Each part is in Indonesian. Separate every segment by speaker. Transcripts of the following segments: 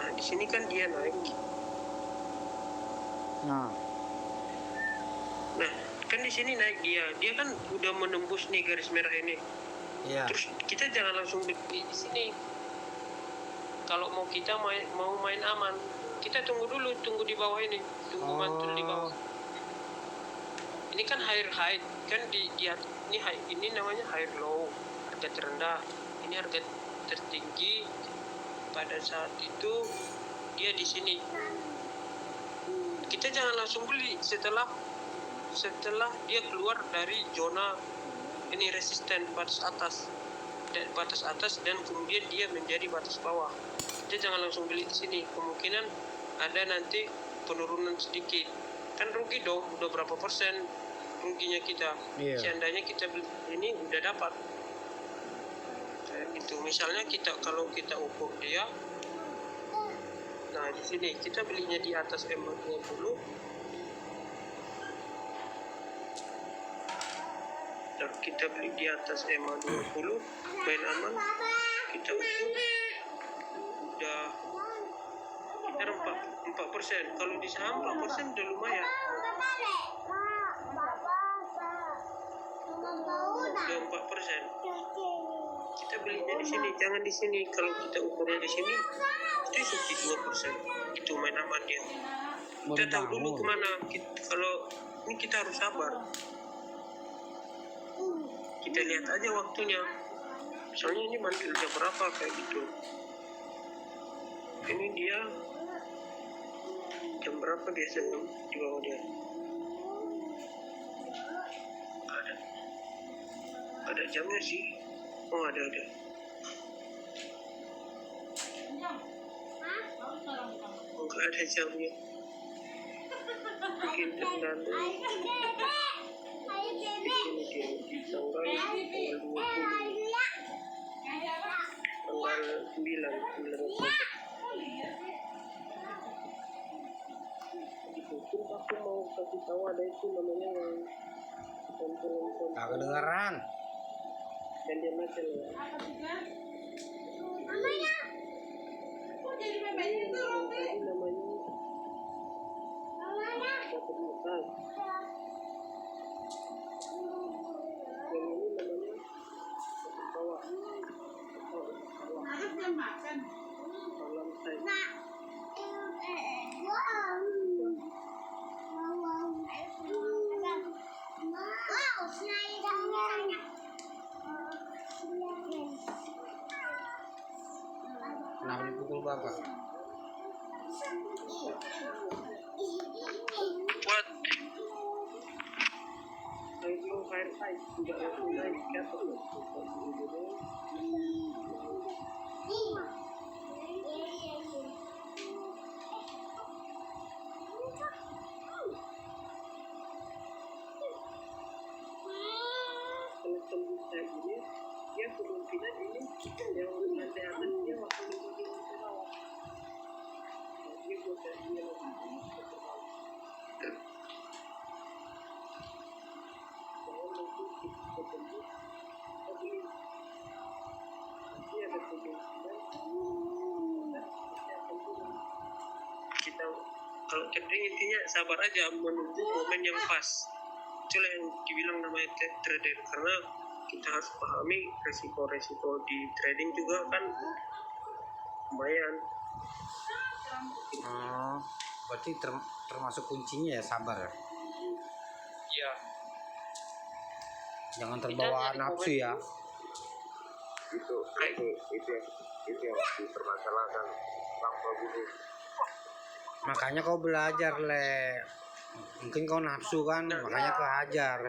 Speaker 1: Nah, di sini kan dia naik.
Speaker 2: Nah,
Speaker 1: Kan di sini naik dia kan udah menembus nih garis merah ini.
Speaker 2: iya.
Speaker 1: Terus kita jangan langsung beli di sini. Kalau kita mau main aman, kita tunggu di bawah ini, tunggu mantul di bawah. Ini kan higher high, kan ini namanya higher low, harga terendah. Ini harga tertinggi. Pada saat itu dia di sini. Kita jangan langsung beli setelah dia keluar dari zona ini resisten batas atas dan kemudian dia menjadi batas bawah. Kita jangan langsung beli di sini. Kemungkinan ada nanti penurunan sedikit. Kan rugi dong, udah berapa persen ruginya kita.
Speaker 2: Iya.
Speaker 1: Seandainya kita beli ini udah dapat. Kayak gitu. Misalnya kalau kita ukur dia, nah di sini kita belinya di atas MA20. Kita beli di atas MA20, main aman, kita ukur udah sekitar 4%. Kalau di saham 4% udah lumayan. Udah 4%. Kita belinya di sini, jangan di sini. Kalau kita ukurnya di sini, itu suci 2%. Itu main aman dia. Kita tahu dulu kemana. Kalau ini kita harus sabar. Kita lihat aja waktunya. Misalnya ini mantul jam berapa kayak gitu. Ini dia jam berapa biasanya di bawah dia? Ada jamnya sih. Oh ada. Enggak ada jamnya. Mungkin tergantung. Tanggal 9 aku mau kasih tahu ada itu namanya yang
Speaker 2: tak kedengeran.
Speaker 1: dan dia macam ya.
Speaker 3: Namanya? Kok jadi memek itu roti?
Speaker 1: Namanya batu mutan. Yang ini namanya bawah.
Speaker 3: Makan.
Speaker 1: Malam saya.
Speaker 2: Kenapa dipukul bapak?
Speaker 1: Buat itu fire fight tidak naik ke atas. Kalau tembus kayak gini, dia kemungkinan ini yang lantai atas dia waktu di lantai bawah. Dia potensinya lebih ke bawah. Jangan nanti kita tembus, tapi nanti ada kemungkinan kita kalau trading intinya sabar aja menunggu momen yang pas. Itulah yang dibilang namanya trader, karena kita harus pahami resiko-resiko di trading juga kan lumayan.
Speaker 2: Oh, berarti termasuk kuncinya ya sabar ya.
Speaker 1: Iya.
Speaker 2: Jangan terbawa nafsu ya.
Speaker 4: Itu yang dipermasalahkan Bang Prabu.
Speaker 2: Makanya kau belajar le. Mungkin kau nafsu kan, makanya kau hajar.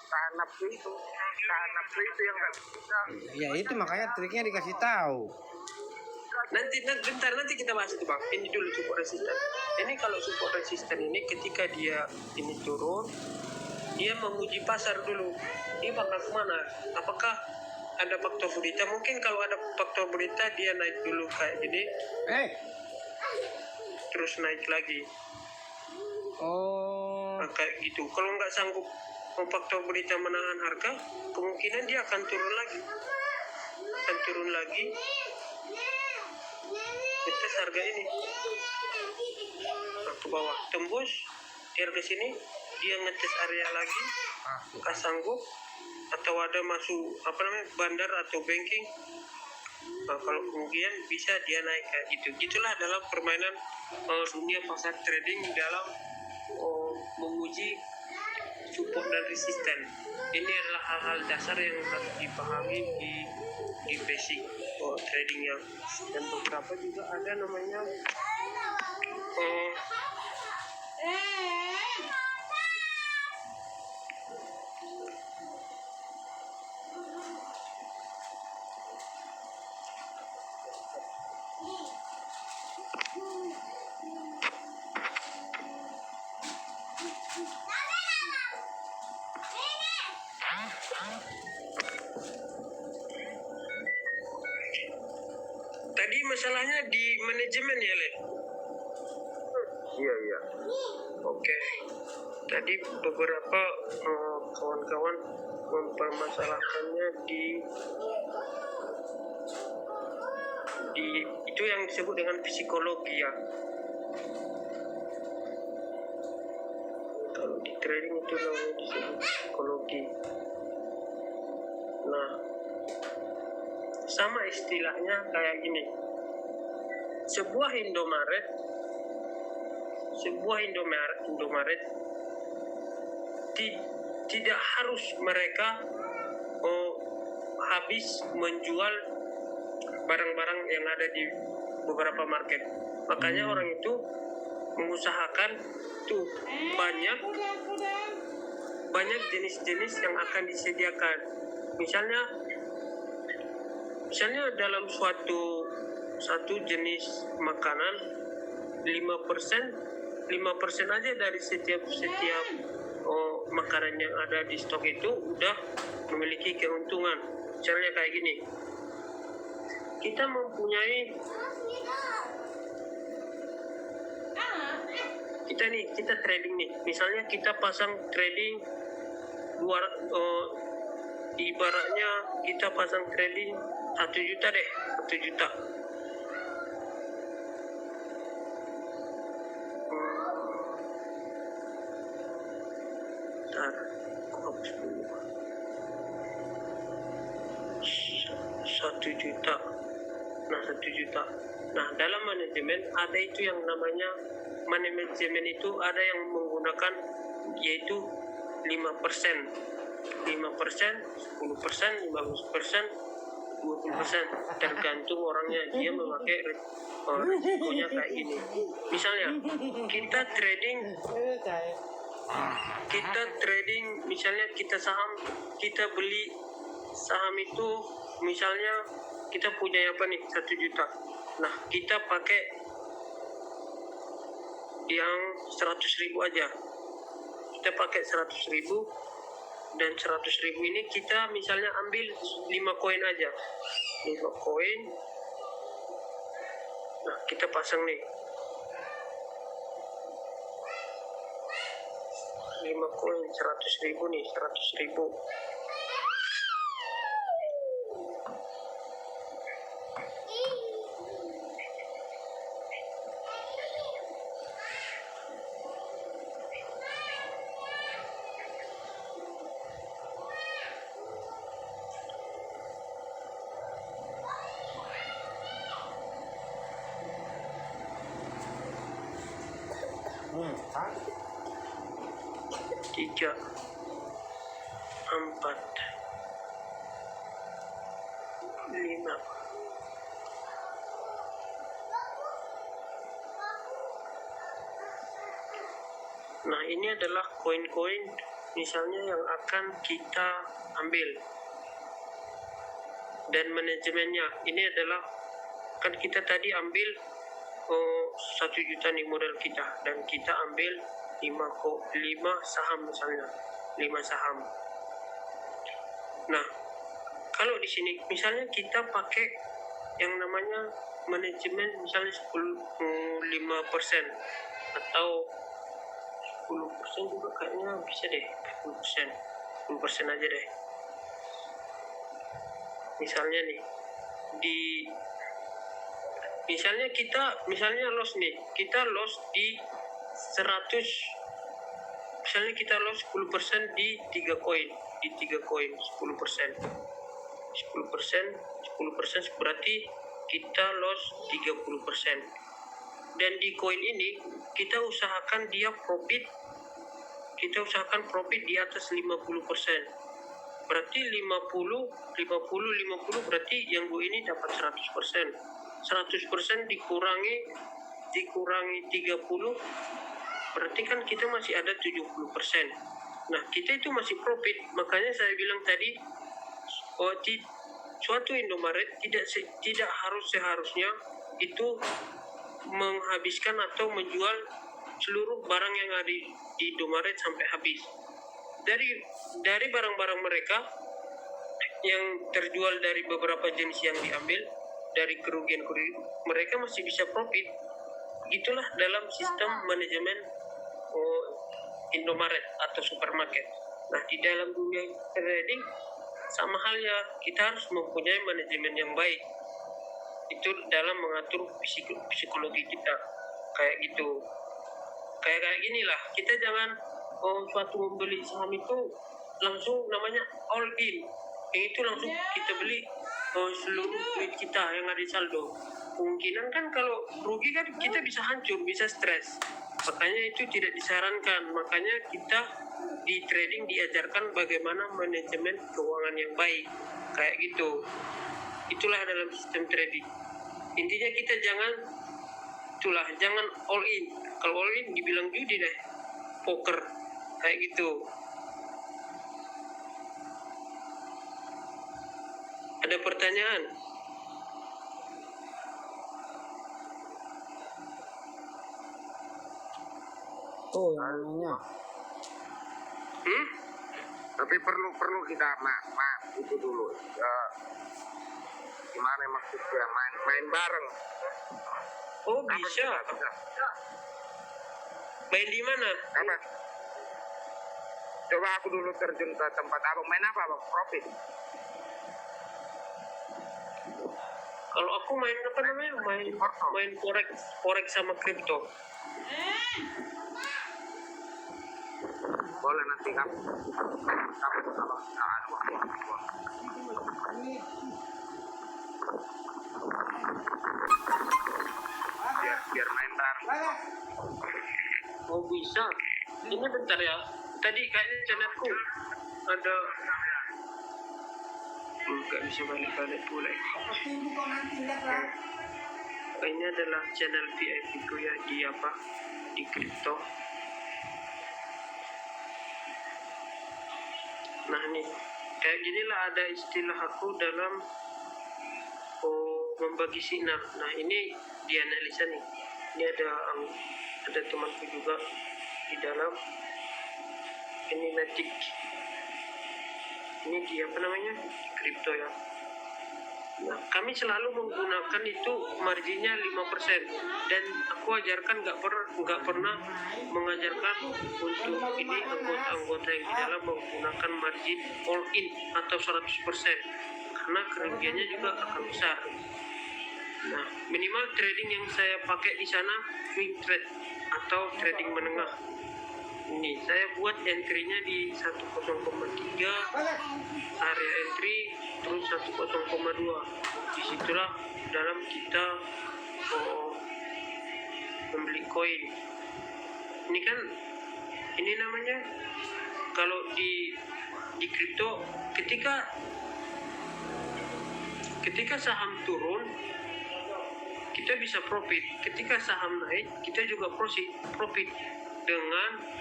Speaker 4: Tahan nafsu itu yang nggak bisa.
Speaker 2: Ya itu makanya triknya dikasih tahu.
Speaker 1: Nanti kita bahas itu Bang. Ini dulu support resisten. Ini kalau support resisten ini ketika dia ini turun, dia menguji pasar dulu. Ini bakal kemana? Apakah ada faktor berita? Mungkin kalau ada faktor berita dia naik dulu kayak gini, terus naik lagi.
Speaker 2: Oh.
Speaker 1: Nah, kayak gitu. Kalau nggak sanggup faktor berita menahan harga, kemungkinan dia akan turun lagi. Kita harga ini. Nah, ke bawah tembus di harga sini, dia ngetes area lagi, kah sanggup atau ada masuk bandar atau banking. Nah, kalau kemudian bisa dia naik kayak gitu. Gitulah dalam permainan dunia pasar trading dalam menguji support dan resisten. Ini adalah hal-hal dasar yang harus dipahami di basic tradingnya. Dan beberapa juga ada namanya tadi masalahnya di manajemen ya, Le?
Speaker 4: Iya.
Speaker 1: Oke. Tadi beberapa kawan-kawan mempermasalahkannya di itu yang disebut dengan psikologi ya. Kalau di trading itu namanya disebut psikologi. Nah, sama istilahnya kayak gini. Sebuah Indomaret tidak harus mereka habis menjual barang-barang yang ada di beberapa market. Makanya orang itu mengusahakan tuh banyak jenis-jenis yang akan disediakan. Misalnya dalam satu jenis makanan 5% aja dari setiap makanan yang ada di stok itu udah memiliki keuntungan. Misalnya kayak gini, kita mempunyai kita trading nih, misalnya kita pasang trading ibaratnya kita pasang trading 1 juta deh, 1 juta. Satu juta. Nah, 1 juta. Nah, dalam manajemen ada itu yang namanya manajemen itu ada yang menggunakan yaitu 5%, 10%, 15%, 20%, tergantung orangnya. Dia memakai risikonya kayak gini. Misalnya kita trading misalnya kita beli saham itu, misalnya kita punya apa nih 1 juta. Nah, kita pakai yang 100.000 aja. Kita pakai 100.000 dan 100.000 ini kita misalnya ambil 5 koin aja. 5 koin. Nah, kita pasang nih 5 koin 100.000 nih, 100.000. Tiga, 4, 5. Nah, ini adalah koin-koin misalnya yang akan kita ambil. Dan manajemennya ini adalah, kan kita tadi ambil 1 juta nih modal kita, dan kita ambil 5 saham misalnya, 5 saham. Nah, kalau di sini misalnya kita pakai yang namanya manajemen misalnya 5% atau 10% juga kayaknya bisa deh, 10% aja deh. Misalnya nih di misalnya loss nih, kita loss di 100, misalnya kita loss 10% di 3 koin, 10%. 10% berarti kita loss 30%. Dan di koin ini kita usahakan profit di atas 50%. Berarti 50 berarti yang gue ini dapat 100%. 100% dikurangi 30, berarti kan kita masih ada 70%. Nah, kita itu masih profit. Makanya saya bilang tadi, suatu Indomaret tidak seharusnya itu menghabiskan atau menjual seluruh barang yang ada di Indomaret sampai habis. Dari barang-barang mereka yang terjual dari beberapa jenis yang diambil, dari kerugian mereka masih bisa profit. Itulah dalam sistem manajemen Indomaret atau supermarket. Nah, di dalam dunia trading sama halnya, kita harus mempunyai manajemen yang baik. Itu dalam mengatur psikologi kita, kayak gitu. Kayak gini lah, kita jangan suatu membeli saham itu langsung namanya all in. Yang itu langsung kita beli seluruh duit kita yang ada di saldo. Kemungkinan kan kalau rugi kan kita bisa hancur, bisa stres. Makanya itu tidak disarankan. Makanya kita di trading diajarkan bagaimana manajemen keuangan yang baik, kayak gitu. Itulah dalam sistem trading. Intinya kita jangan all in. Kalau all in dibilang judi deh, poker, kayak gitu. Ada pertanyaan?
Speaker 2: Tuh yang nanya.
Speaker 4: Tapi perlu kita itu dulu. Gimana maksudnya main bareng?
Speaker 1: Oh, bisa. Main di mana?
Speaker 4: Apa? Coba aku dulu terjun ke tempat abang. Main apa abang? Profit.
Speaker 1: Kalau aku main apa namanya? Main forex sama kripto.
Speaker 4: Boleh nanti kamu biar main bareng.
Speaker 1: Oh, bisa. Ini bentar ya. Tadi kayaknya channelku ada nggak bisa balik pula. Ini adalah channel VIP ku ya, di kripto. Nah nih, kayak ginilah ada istilah aku dalam membagi sinar. Nah ini dianalisa nih. Ini ada temanku juga di dalam. Ini Matic. Ini di apa namanya? Kripto ya. Nah, kami selalu menggunakan itu marginnya 5%, dan aku ajarkan nggak pernah mengajarkan untuk ini anggota yang di dalam menggunakan margin all in atau 100%, karena kerugiannya juga akan besar. Nah, minimal trading yang saya pakai di sana swing trade atau trading menengah. Ini saya buat entry-nya di 10,3, area entry terus 10,2. Disitulah dalam kita membeli koin. Ini kan, ini namanya kalau di kripto, ketika saham turun kita bisa profit, ketika saham naik kita juga profit dengan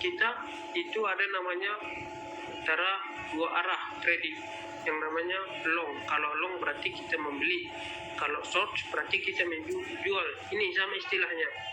Speaker 1: kita itu ada namanya antara dua arah trading yang namanya long. Kalau long berarti kita membeli, kalau short berarti kita menjual. Ini sama istilahnya.